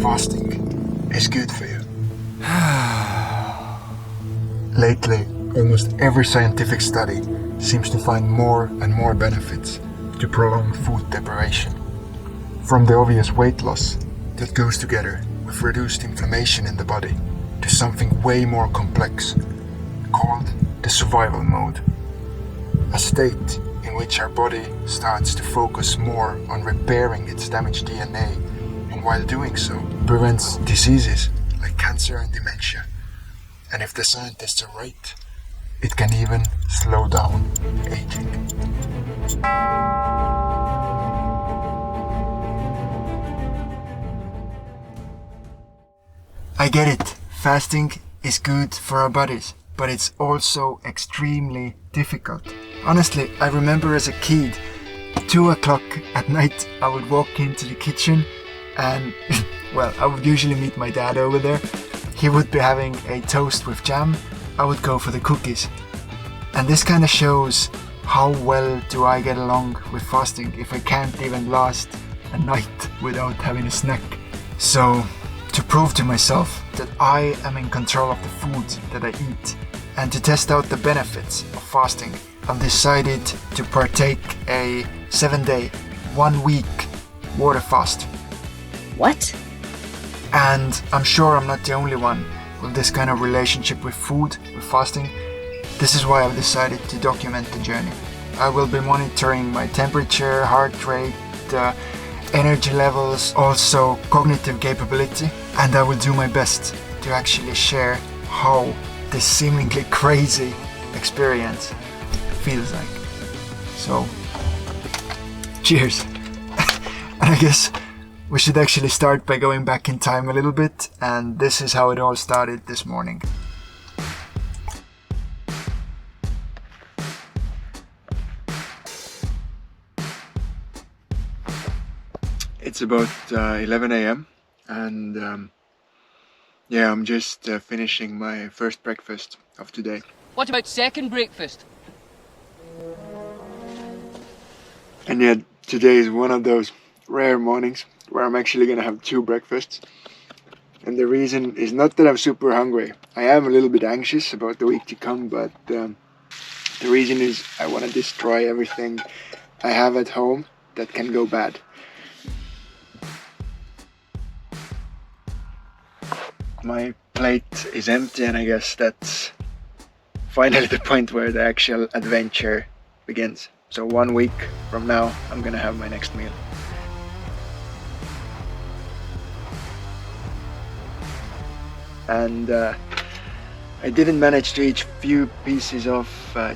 fasting is good for you. Lately, almost every scientific study seems to find more and more benefits to prolonged food deprivation. From the obvious weight loss that goes together with reduced inflammation in the body to something way more complex called the survival mode, a state in which our body starts to focus more on repairing its damaged DNA, and while doing so prevents diseases like cancer and dementia. And if the scientists are right, it can even slow down aging. I get it, fasting is good for our bodies, but it's also extremely difficult. Honestly, I remember as a kid, 2 o'clock at night, I would walk into the kitchen and, well, I would usually meet my dad over there. He would be having a toast with jam. I would go for the cookies. And this kind of shows how well do I get along with fasting if I can't even last a night without having a snack. So, to prove to myself that I am in control of the food that I eat, and to test out the benefits of fasting, I've decided to partake a 7-day, 1 week water fast. What? And I'm sure I'm not the only one with this kind of relationship with food, with fasting. This is why I've decided to document the journey. I will be monitoring my temperature, heart rate, energy levels, also cognitive capability, and I will do my best to actually share how this seemingly crazy experience feels like. So, cheers! And I guess we should actually start by going back in time a little bit, and this is how it all started this morning. It's about 11 a.m. and I'm just finishing my first breakfast of today. What about second breakfast? And yet today is one of those rare mornings where I'm actually gonna have 2 breakfasts. And the reason is not that I'm super hungry. I am a little bit anxious about the week to come, but the reason is I want to destroy everything I have at home that can go bad. My plate is empty, and I guess that's finally the point where the actual adventure begins. So 1 week from now, I'm gonna have my next meal. And I didn't manage to eat few pieces of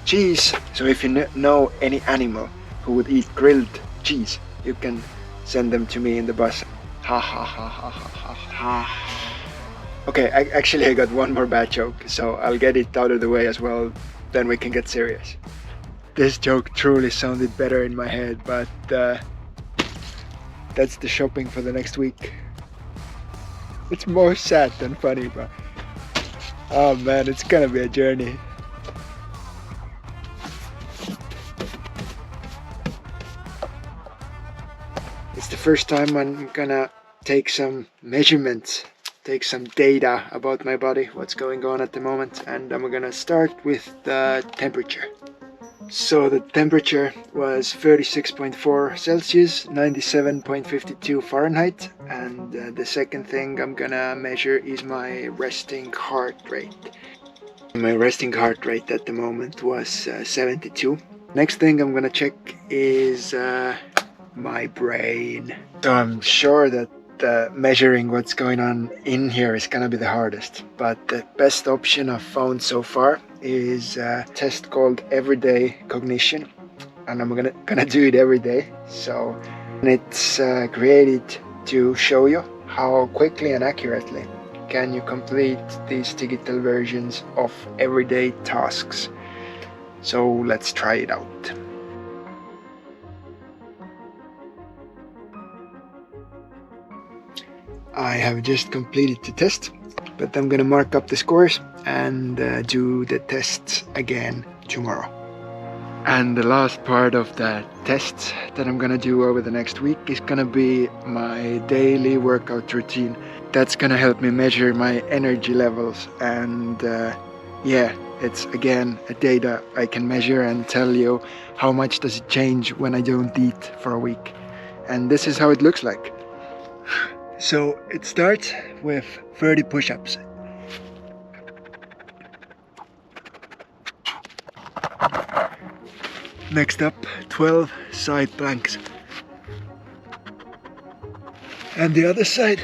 cheese. So if you know any animal who would eat grilled cheese, you can send them to me in the bus. Ha ha ha ha ha ha ha. Okay, I got one more bad joke, so I'll get it out of the way as well, then we can get serious. This joke truly sounded better in my head, but that's the shopping for the next week. It's more sad than funny, but oh man, it's gonna be a journey. It's the first time I'm gonna take some measurements, take some data about my body, what's going on at the moment, and I'm gonna start with the temperature. So the temperature was 36.4 Celsius, 97.52 Fahrenheit, and the second thing I'm gonna measure is my resting heart rate. My resting heart rate at the moment was 72. Next thing I'm gonna check is my brain. So I'm sure that measuring what's going on in here is gonna be the hardest, but the best option I've found so far is a test called Everyday Cognition, and I'm gonna do it every day. So it's created to show you how quickly and accurately can you complete these digital versions of everyday tasks. So let's try it out. I have just completed the test, but I'm gonna mark up the scores and do the tests again tomorrow. And the last part of the tests that I'm gonna do over the next week is gonna be my daily workout routine. That's gonna help me measure my energy levels, and yeah, it's again a data I can measure and tell you how much does it change when I don't eat for a week. And this is how it looks like. So it starts with 30 push-ups. Next up, 12 side planks. And the other side.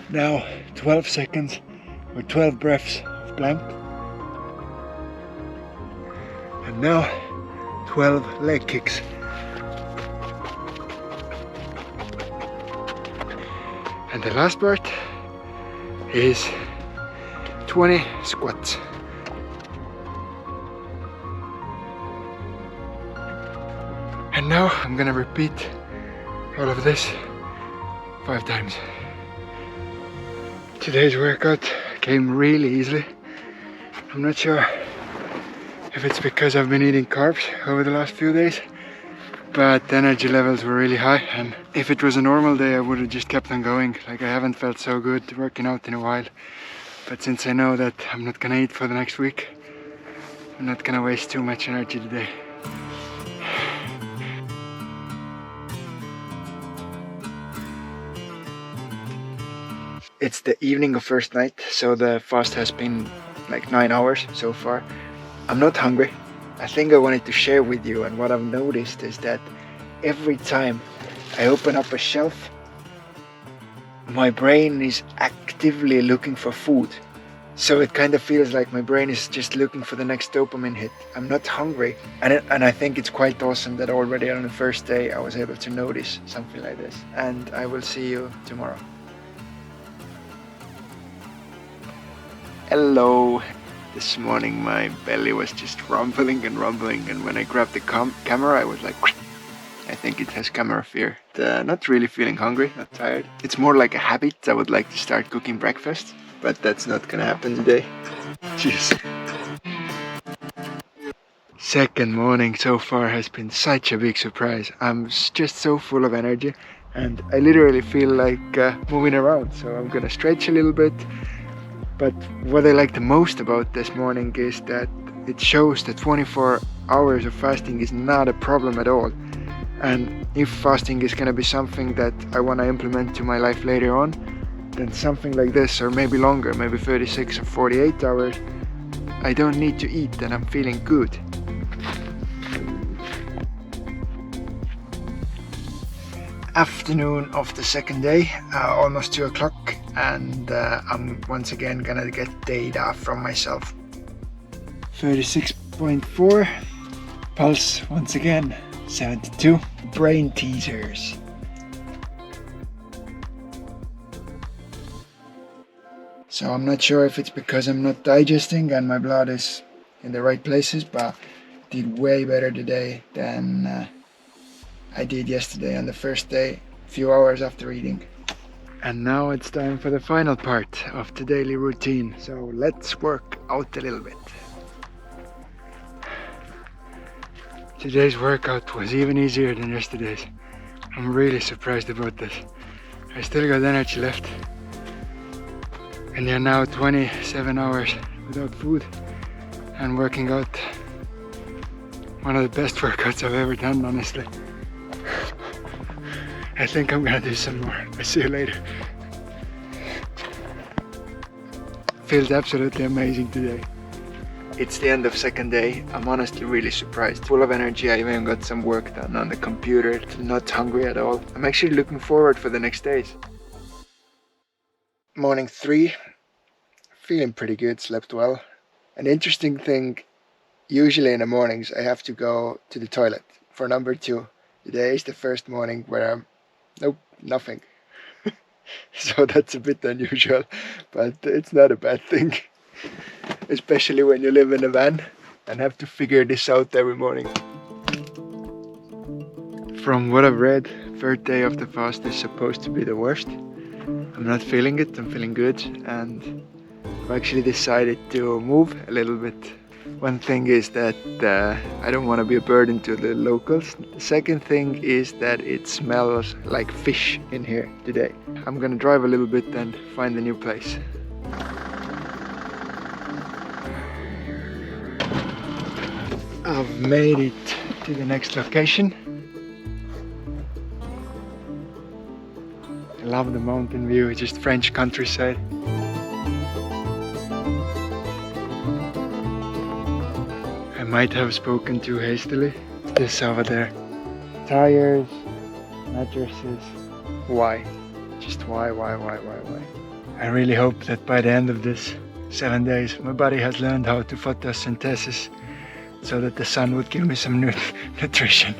Now 12 seconds or 12 breaths of plank. And now 12 leg kicks. And the last part is 20 squats. And now I'm gonna repeat all of this 5 times. Today's workout came really easily. I'm not sure if it's because I've been eating carbs over the last few days, but the energy levels were really high, and if it was a normal day I would have just kept on going. Like, I haven't felt so good working out in a while, but since I know that I'm not gonna eat for the next week, I'm not gonna waste too much energy today. It's the evening of first night, so the fast has been like 9 hours so far. I'm not hungry. I think I wanted to share with you, and what I've noticed is that every time I open up a shelf, my brain is actively looking for food. So it kind of feels like my brain is just looking for the next dopamine hit. I'm not hungry, and I think it's quite awesome that already on the first day I was able to notice something like this. And I will see you tomorrow. Hello. This morning my belly was just rumbling, and when I grabbed the camera I was like, I think it has camera fear. Not really feeling hungry, not tired. It's more like a habit. I would like to start cooking breakfast, but that's not gonna happen today. Jeez. Second morning so far has been such a big surprise. I'm just so full of energy, and I literally feel like moving around, so I'm gonna stretch a little bit. But what I like the most about this morning is that it shows that 24 hours of fasting is not a problem at all. And if fasting is gonna be something that I wanna implement to my life later on, then something like this, or maybe longer, maybe 36 or 48 hours, I don't need to eat and I'm feeling good. Afternoon of the second day, almost 2 o'clock, and I'm once again gonna get data from myself. 36.4, pulse once again 72, brain teasers. So I'm not sure if it's because I'm not digesting and my blood is in the right places, but did way better today than I did yesterday on the first day, a few hours after eating. And now it's time for the final part of the daily routine, so let's work out a little bit. Today's workout was even easier than yesterday's. I'm really surprised about this. I still got energy left. And they're now 27 hours without food and working out. One of the best workouts I've ever done, honestly. I think I'm gonna do some more. I'll see you later. Feels absolutely amazing today. It's the end of second day. I'm honestly really surprised. Full of energy. I even got some work done on the computer. Not hungry at all. I'm actually looking forward for the next days. Morning 3. Feeling pretty good, slept well. An interesting thing, usually in the mornings I have to go to the toilet for number 2. Today is the first morning where I'm nothing. So that's a bit unusual, but it's not a bad thing. Especially when you live in a van and have to figure this out every morning. From what I've read, third day of the fast is supposed to be the worst. I'm not feeling it, I'm feeling good, and I've actually decided to move a little bit. One thing is that I don't want to be a burden to the locals. The second thing is that it smells like fish in here today. I'm gonna drive a little bit and find a new place. I've made it to the next location. I love the mountain view, it's just French countryside. I might have spoken too hastily. This over there. Tires, mattresses. Why? Just why? I really hope that by the end of this 7 days, my body has learned how to photosynthesis so that the sun would give me some nutrition.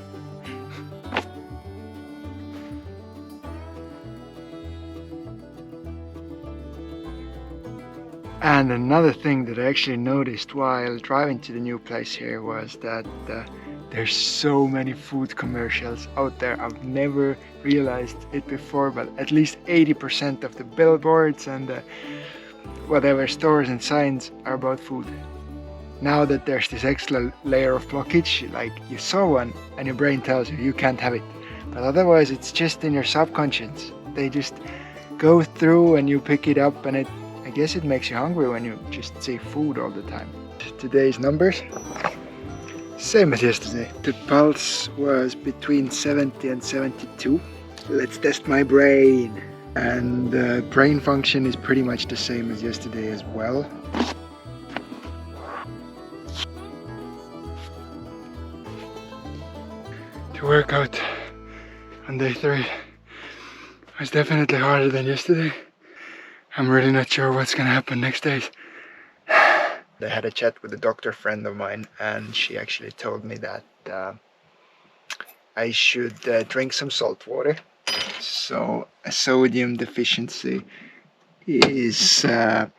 And another thing that I actually noticed while driving to the new place here was that there's so many food commercials out there. I've never realized it before, but at least 80% of the billboards and whatever stores and signs are about food. Now that there's this extra layer of blockage, like you saw one and your brain tells you you can't have it. But otherwise it's just in your subconscious. They just go through and you pick it up, and I guess it makes you hungry when you just see food all the time. Today's numbers, same as yesterday. The pulse was between 70 and 72. Let's test my brain. And brain function is pretty much the same as yesterday as well. The workout on day 3 was definitely harder than yesterday. I'm really not sure what's gonna happen next days. I had a chat with a doctor friend of mine, and she actually told me that I should drink some salt water. So a sodium deficiency is a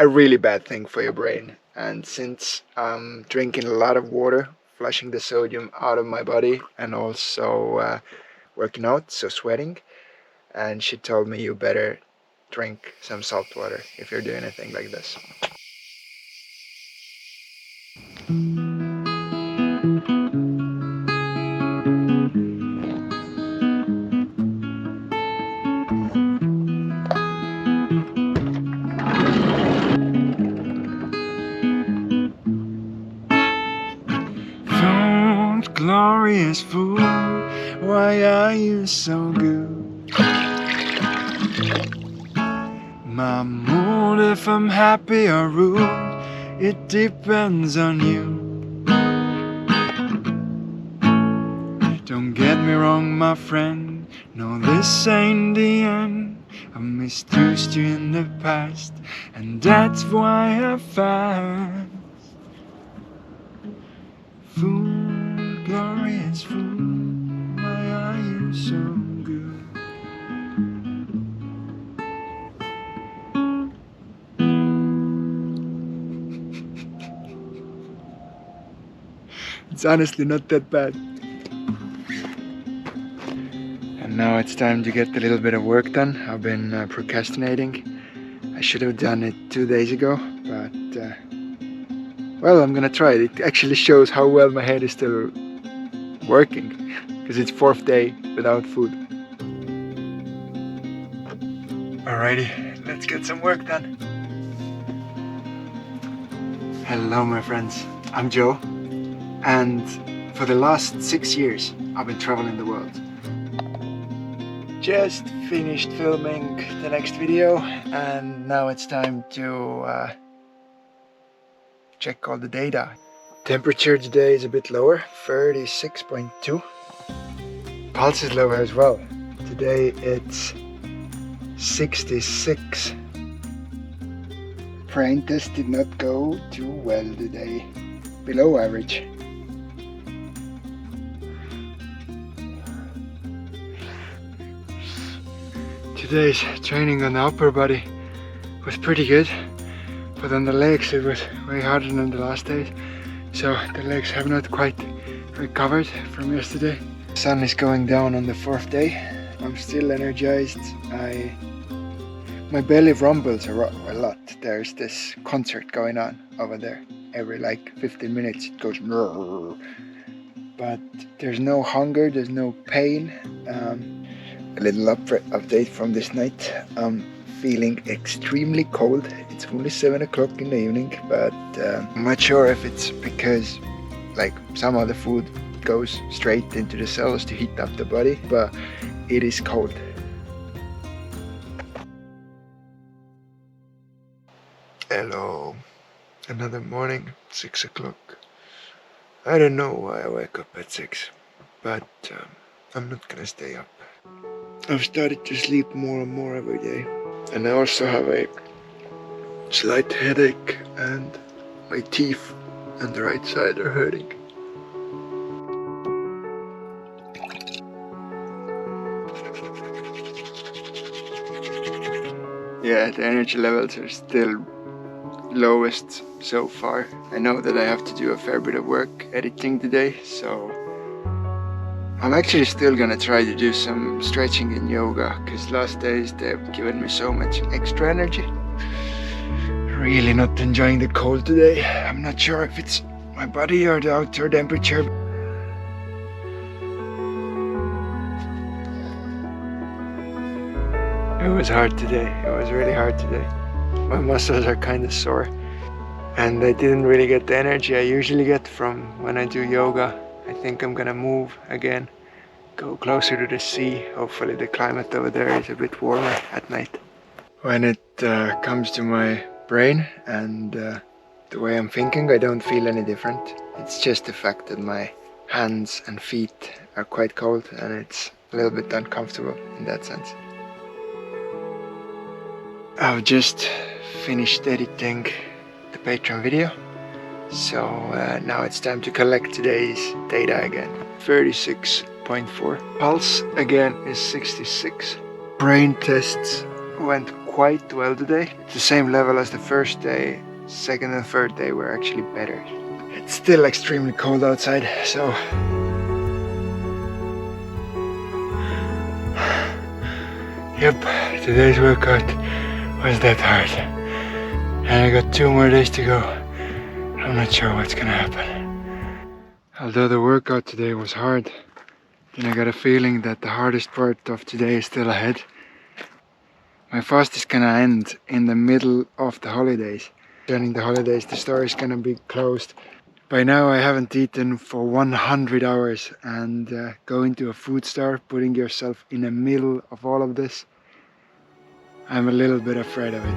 really bad thing for your brain. And since I'm drinking a lot of water, flushing the sodium out of my body, and also working out, so sweating, and she told me you better drink some salt water if you're doing anything like this. Food, glorious food, why are you so good? My mood, if I'm happy or rude, it depends on you. Don't get me wrong, my friend, no, this ain't the end. I misused you in the past, and that's why I fast. Food, glorious food, why are you so good? It's honestly not that bad. And now it's time to get a little bit of work done. I've been procrastinating. I should have done it 2 days ago, but well, I'm gonna try it. It actually shows how well my head is still working, because it's 4th day without food. Alrighty, let's get some work done. Hello my friends, I'm Joe. And for the last 6 years, I've been traveling the world. Just finished filming the next video, and now it's time to check all the data. Temperature today is a bit lower, 36.2. Pulse is lower as well. Today it's 66. Brain test did not go too well today. Below average. Today's training on the upper body was pretty good, but on the legs it was way harder than the last days, so the legs have not quite recovered from yesterday. The sun is going down on the 4th day. I'm still energized. My belly rumbles a lot. There's this concert going on over there. every like 15 minutes it goes "Rrrr." But there's no hunger, there's no pain. A little update from this night. I'm feeling extremely cold. It's only 7 o'clock in the evening, but I'm not sure if it's because like some other food goes straight into the cells to heat up the body, but it is cold. Hello, another morning, 6 o'clock. I don't know why I wake up at 6, but I'm not gonna stay up. I've started to sleep more and more every day, and I also have a slight headache, and my teeth on the right side are hurting. Yeah, the energy levels are still lowest so far. I know that I have to do a fair bit of work editing today, so I'm actually still gonna try to do some stretching and yoga, because last days they've given me so much extra energy. Really not enjoying the cold today. I'm not sure if it's my body or the outdoor temperature. It was hard today. It was really hard today. My muscles are kind of sore, and I didn't really get the energy I usually get from when I do yoga. I think I'm gonna move again, go closer to the sea. Hopefully the climate over there is a bit warmer at night. When it comes to my brain and the way I'm thinking, I don't feel any different. It's just the fact that my hands and feet are quite cold, and it's a little bit uncomfortable in that sense. I've just finished editing the Patreon video, so now it's time to collect today's data again. 36.4. Pulse again is 66. Brain tests went quite well today. It's the same level as the first day. Second and third day were actually better. It's still extremely cold outside, so yep, today's workout was that hard. And I got 2 more days to go. I'm not sure what's gonna happen. Although the workout today was hard, then I got a feeling that the hardest part of today is still ahead. My fast is gonna end in the middle of the holidays. During the holidays the store is gonna be closed. By now I haven't eaten for 100 hours, and going to a food store, putting yourself in the middle of all of this, I'm a little bit afraid of it.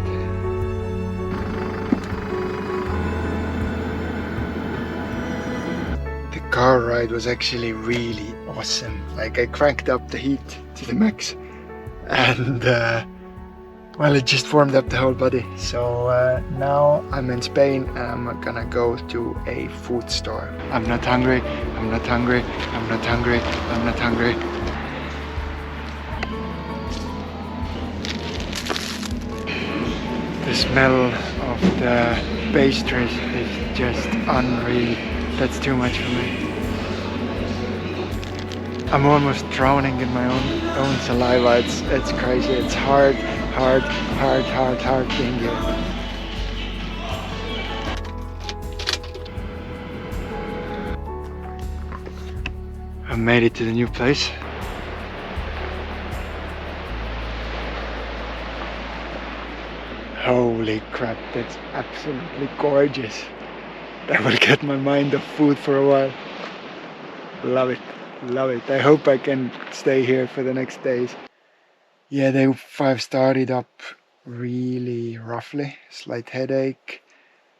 The car ride was actually really awesome. Like, I cranked up the heat to the max, and well, it just warmed up the whole body. So now I'm in Spain, and I'm gonna go to a food store. I'm not hungry, I'm not hungry, I'm not hungry, I'm not hungry. The smell of the pastries is just unreal. That's too much for me. I'm almost drowning in my own saliva. It's crazy. It's hard being here. I made it to the new place. Holy crap, that's absolutely gorgeous. That will get my mind off food for a while. Love it, love it. I hope I can stay here for the next days. Yeah, day 5 started up really roughly. Slight headache,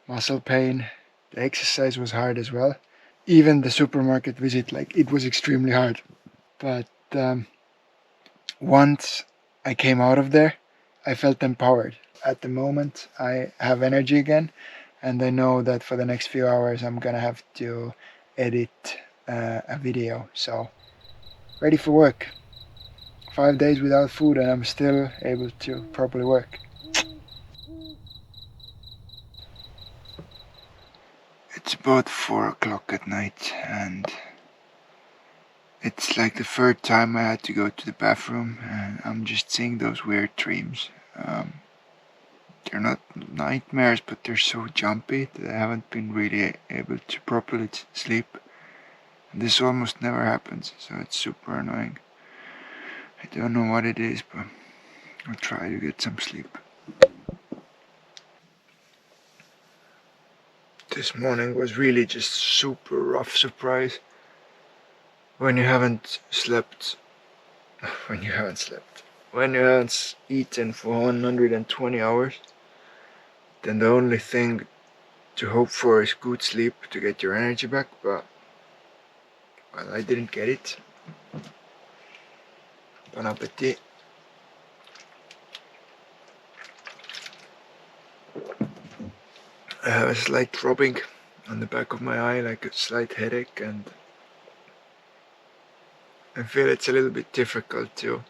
muscle pain. The exercise was hard as well. Even the supermarket visit, like, it was extremely hard. But once I came out of there, I felt empowered. At the moment, I have energy again, and I know that for the next few hours I'm gonna have to edit a video. So, ready for work. 5 days without food and I'm still able to properly work. It's about 4 o'clock at night, and it's like the 3rd time I had to go to the bathroom, and I'm just seeing those weird dreams. they're not nightmares, but they're so jumpy that I haven't been really able to properly sleep. And this almost never happens, so it's super annoying. I don't know what it is, but I'll try to get some sleep. This morning was really just super rough surprise. When you haven't slept, when you haven't eaten for 120 hours, then the only thing to hope for is good sleep to get your energy back, but well, I didn't get it. Bon appetit. I have a slight throbbing on the back of my eye, like a slight headache, and I feel it's a little bit difficult to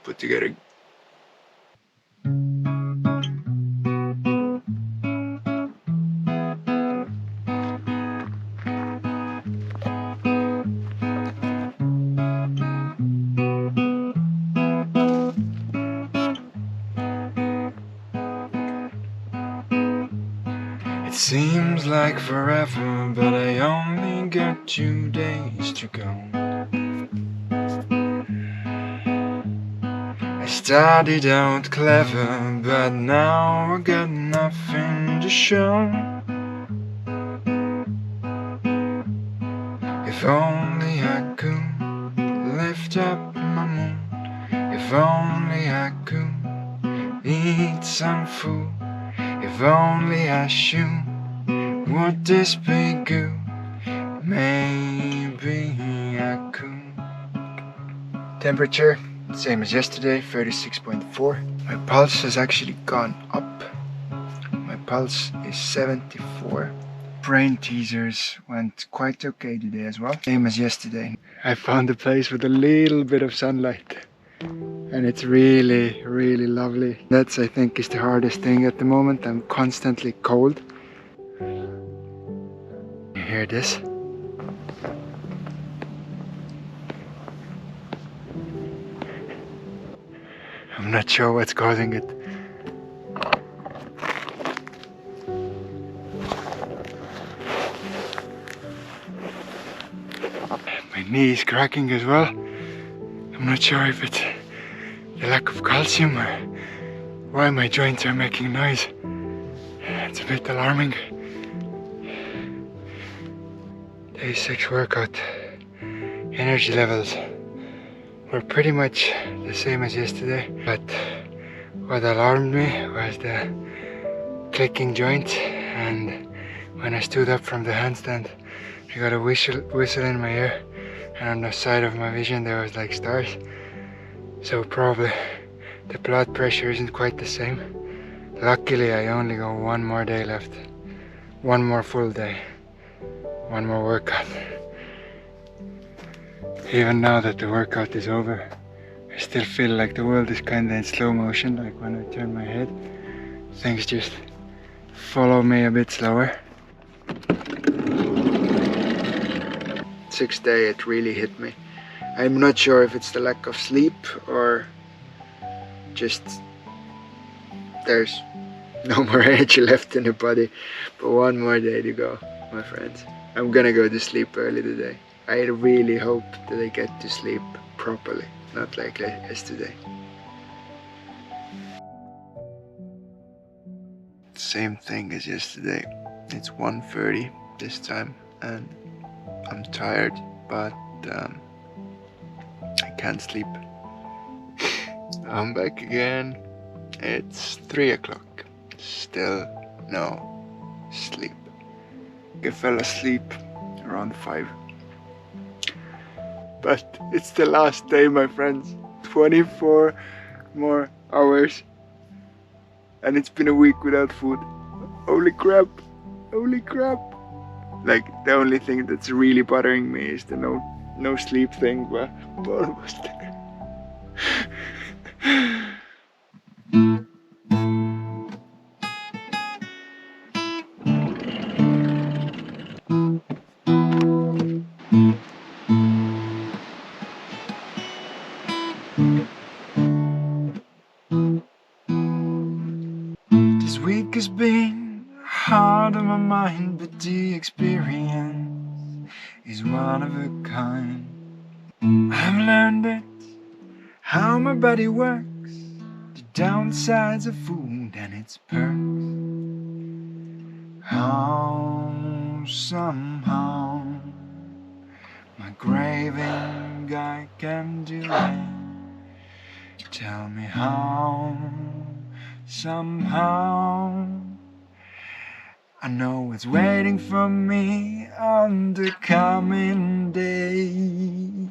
put together. It seems like forever, but I only got 2 days to go. I started out clever, but now I got nothing to show. If only I could lift up my moon. If only I could eat some food. If only I should, would this be good? Maybe I could. Temperature, same as yesterday, 36.4. My pulse has actually gone up. My pulse is 74. Brain teasers went quite okay today as well, same as yesterday. I found a place with a little bit of sunlight. And it's really, really lovely. That's, I think, is the hardest thing at the moment. I'm constantly cold. You hear this? I'm not sure what's causing it. My knee is cracking as well. I'm not sure if it's the lack of calcium or why my joints are making noise. It's a bit alarming. Day 6 workout. Energy levels were pretty much the same as yesterday, but what alarmed me was the clicking joint, and when I stood up from the handstand I got a whistle in my ear, and on the side of my vision there was like stars. So probably the blood pressure isn't quite the same. Luckily I only got 1 more day left. 1 more full day. 1 more workout. Even now that the workout is over, I still feel like the world is kinda in slow motion, like when I turn my head, things just follow me a bit slower. 6th day it really hit me. I'm not sure if it's the lack of sleep or just there's no more energy left in the body, but 1 more day to go, my friends. I'm gonna go to sleep early today. I really hope that I get to sleep properly, not like yesterday. Same thing as yesterday. It's 1:30 this time and I'm tired, but I can't sleep. I'm back again. It's 3 o'clock. Still no sleep. I fell asleep around 5. But it's the last day, my friends. 24 more hours. And it's been a week without food. Holy crap. Holy crap. Like, the only thing that's really bothering me is the no sleep thing, but I'm almost there. This week has been hard on my mind, but the experience is one of a kind. I've learned it, how my body works, the downsides of food and its perks. How somehow my craving I can do it. Tell me how somehow I know it's waiting for me on the coming day.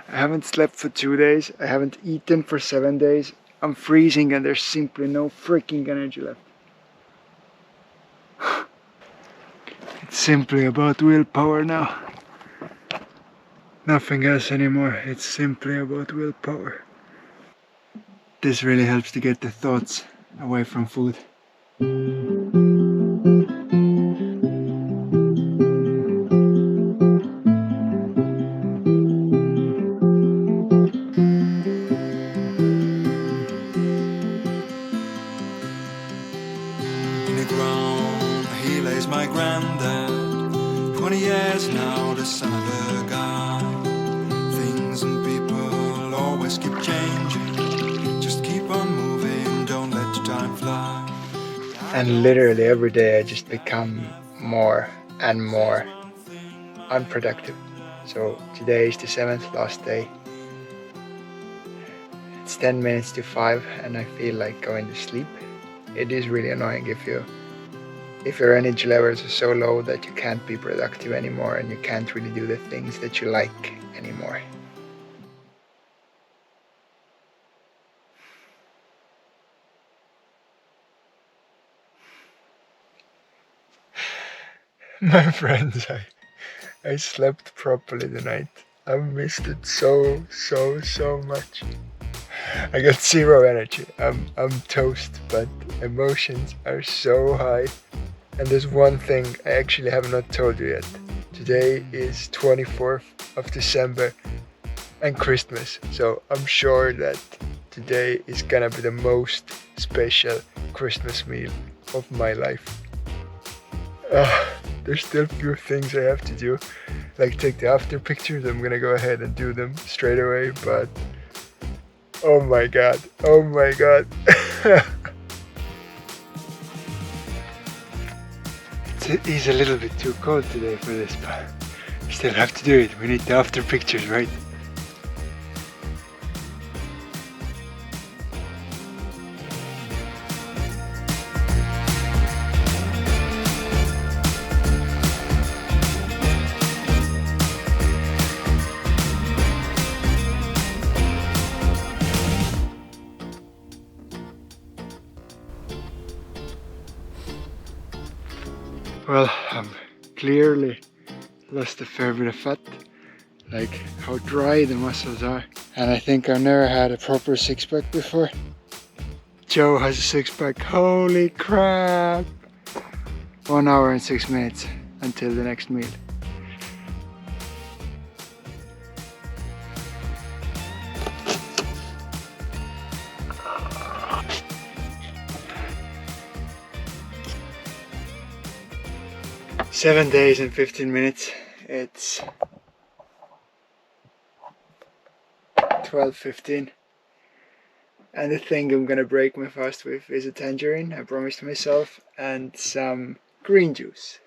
I haven't slept for 2 days. I haven't eaten for 7 days. I'm freezing and there's simply no freaking energy left. It's simply about willpower now. Nothing else anymore. It's simply about willpower. This really helps to get the thoughts away from food. He lays my granddad, 20 years now, the son of a guy. Things and people always keep changing. Just keep on moving, don't let your time fly. And literally every day I just become more and more unproductive. So today is the 7th, last day. It's 10 minutes to 5 and I feel like going to sleep. It is really annoying if your energy levels are so low that you can't be productive anymore and you can't really do the things that you like anymore. My friends, I slept properly tonight. I missed it so much. I got zero energy. I'm toast, but emotions are so high. And there's one thing I actually have not told you yet. Today is 24th of December and Christmas, so I'm sure that today is gonna be the most special Christmas meal of my life. There's still a few things I have to do, like take the after pictures. I'm gonna go ahead and do them straight away, but oh my god. It's a little bit too cold today for this, but we still have to do it. We need the after pictures, right? Well, I've clearly lost a fair bit of fat, like how dry the muscles are. And I think I've never had a proper six-pack before. Joe has a six-pack, holy crap! 1 hour and 6 minutes until the next meal. Seven days and 15 minutes. It's 12:15. And the thing I'm gonna break my fast with is a tangerine, I promised myself, and some green juice.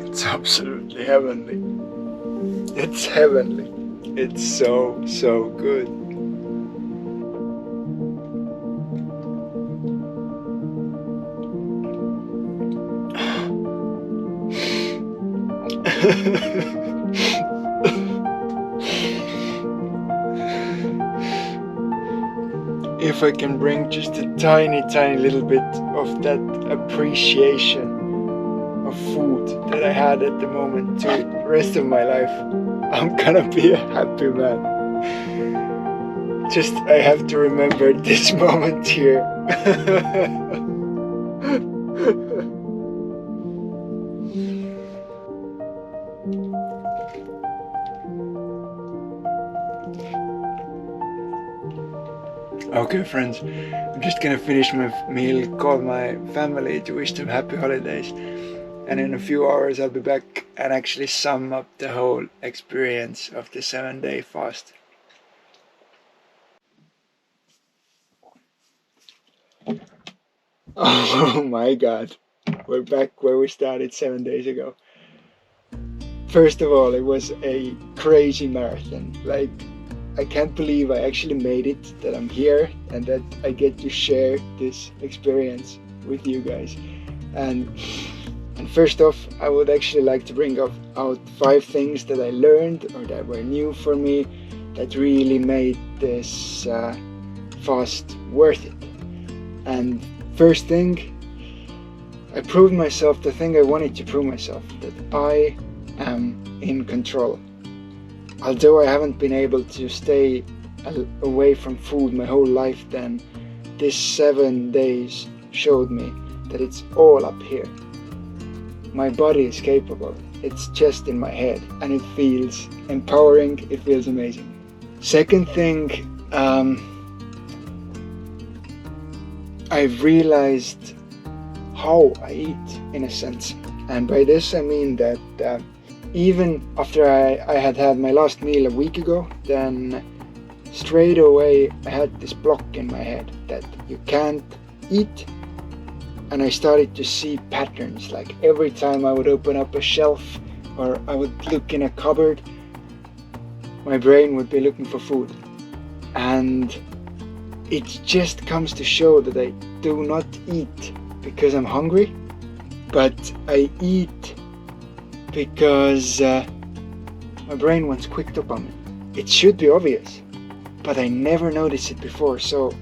It's absolutely heavenly. It's heavenly. It's so, so good. If I can bring just a tiny, tiny little bit of that appreciation of food that I had at the moment to the rest of my life, I'm gonna be a happy man. Just, I have to remember this moment here. Okay friends, I'm just gonna finish my meal, call my family to wish them happy holidays, and in a few hours I'll be back and actually sum up the whole experience of the 7-day fast. Oh my god, we're back where we started 7 days ago. First of all, it was a crazy marathon. Like, I can't believe I actually made it, that I'm here and that I get to share this experience with you guys. And first off, I would actually like to bring out 5 things that I learned or that were new for me that really made this fast worth it. And first thing, I proved myself the thing I wanted to prove myself, that I am in control. Although I haven't been able to stay away from food my whole life, then this 7 days showed me that it's all up here. My body is capable, it's just in my head, and it feels empowering, it feels amazing. Second thing, I've realized how I eat, in a sense. And by this I mean that even after I had my last meal a week ago, then straight away I had this block in my head that you can't eat. And I started to see patterns, like every time I would open up a shelf or I would look in a cupboard, my brain would be looking for food. And it just comes to show that I do not eat because I'm hungry, but I eat because my brain wants quick dopamine. It should be obvious, but I never noticed it before, so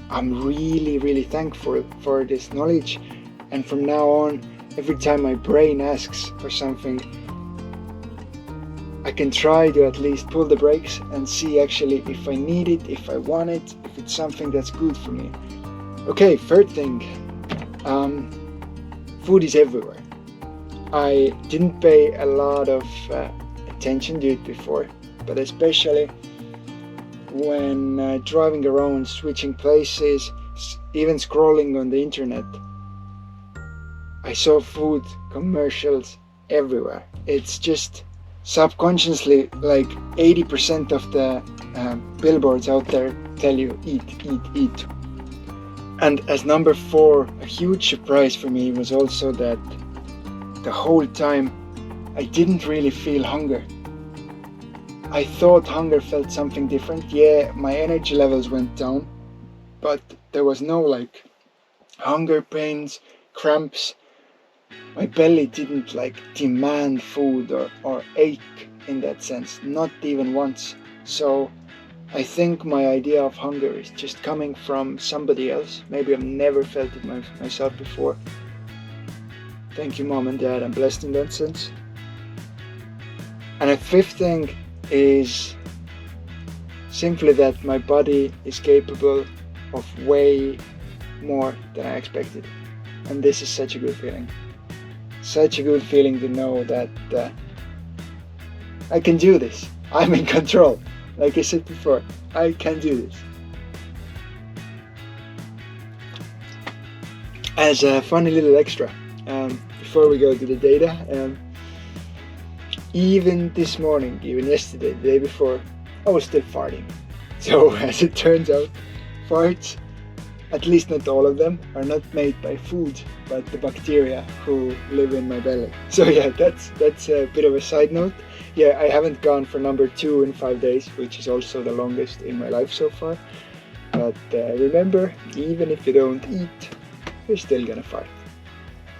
I'm really, really thankful for this knowledge. And from now on, every time my brain asks for something, I can try to at least pull the brakes and see actually if I need it, if I want it, if it's something that's good for me. Okay, third thing, food is everywhere. I didn't pay a lot of attention to it before, but especially when driving around, switching places, even scrolling on the internet, I saw food commercials everywhere. It's just subconsciously like 80% of the billboards out there tell you eat, eat, eat. And as number 4, a huge surprise for me was also that the whole time I didn't really feel hunger. I thought hunger felt something different. Yeah, my energy levels went down, but there was no like hunger pains, cramps. My belly didn't like demand food or ache in that sense, not even once. So I think my idea of hunger is just coming from somebody else. Maybe I've never felt it myself before. Thank you, Mom and Dad. I'm blessed in that sense. And a 5th thing is simply that my body is capable of way more than I expected. And this is such a good feeling. Such a good feeling to know that I can do this. I'm in control. Like I said before, I can do this. As a funny little extra, before we go to the data, even this morning, even yesterday, the day before, I was still farting. So as it turns out, farts at least not all of them, are not made by food, but the bacteria who live in my belly. So yeah, that's a bit of a side note. Yeah, I haven't gone for number 2 in 5 days, which is also the longest in my life so far. But remember, even if you don't eat, you're still gonna fight.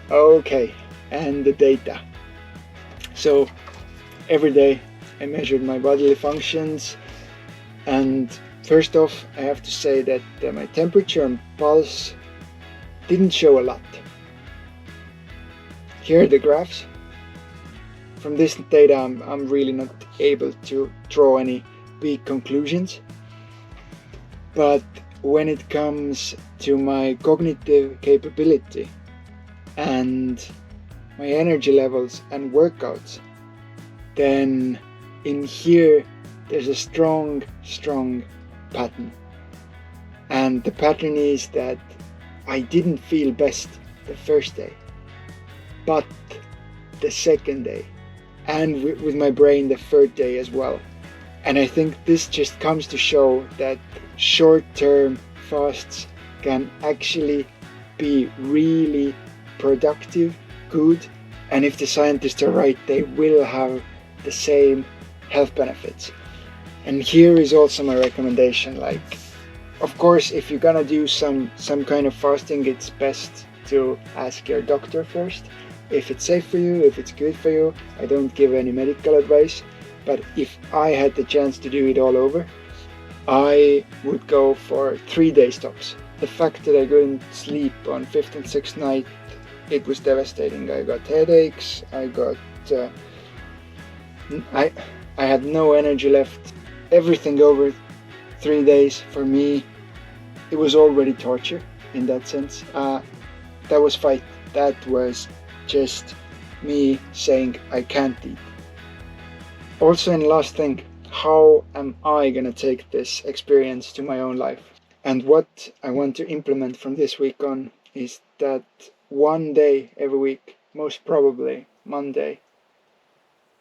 Okay, and the data. So every day I measured my bodily functions, and first off, I have to say that my temperature and pulse didn't show a lot. Here are the graphs. From this data, I'm really not able to draw any big conclusions. But when it comes to my cognitive capability and my energy levels and workouts, then in here there's a strong pattern. And the pattern is that I didn't feel best the first day, but the second day, and with my brain the third day as well. And I think this just comes to show that short-term fasts can actually be really productive, good, and if the scientists are right, they will have the same health benefits. And here is also my recommendation, like, of course, if you're gonna do some kind of fasting, it's best to ask your doctor first if it's safe for you, if it's good for you. I don't give any medical advice, but if I had the chance to do it all over, I would go for 3-day stops. The fact that I couldn't sleep on 5th and 6th night, it was devastating. I got headaches, I had no energy left. Everything over 3 days, for me, it was already torture in that sense. That was fight. That was just me saying I can't eat. Also, in last thing, how am I gonna take this experience to my own life? And what I want to implement from this week on is that one day every week, most probably Monday,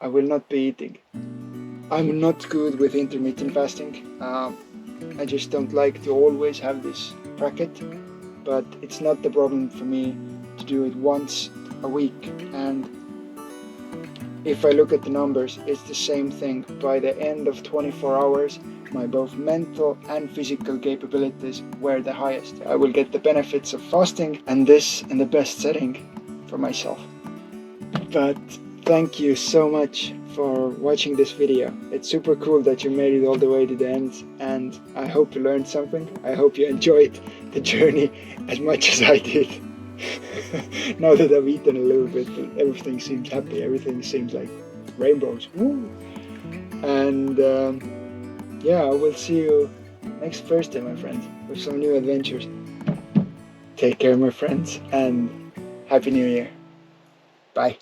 I will not be eating. I'm not good with intermittent fasting. I just don't like to always have this bracket, but it's not the problem for me to do it once a week. And if I look at the numbers, it's the same thing. By the end of 24 hours, my both mental and physical capabilities were the highest. I will get the benefits of fasting, and this in the best setting for myself. But thank you so much for watching this video. It's super cool that you made it all the way to the end, and I hope you learned something. I hope you enjoyed the journey as much as I did. Now that I've eaten a little bit, everything seems happy, everything seems like rainbows. Woo! And yeah, I will see you next Thursday, my friends, with some new adventures. Take care, my friends, and Happy New Year. Bye.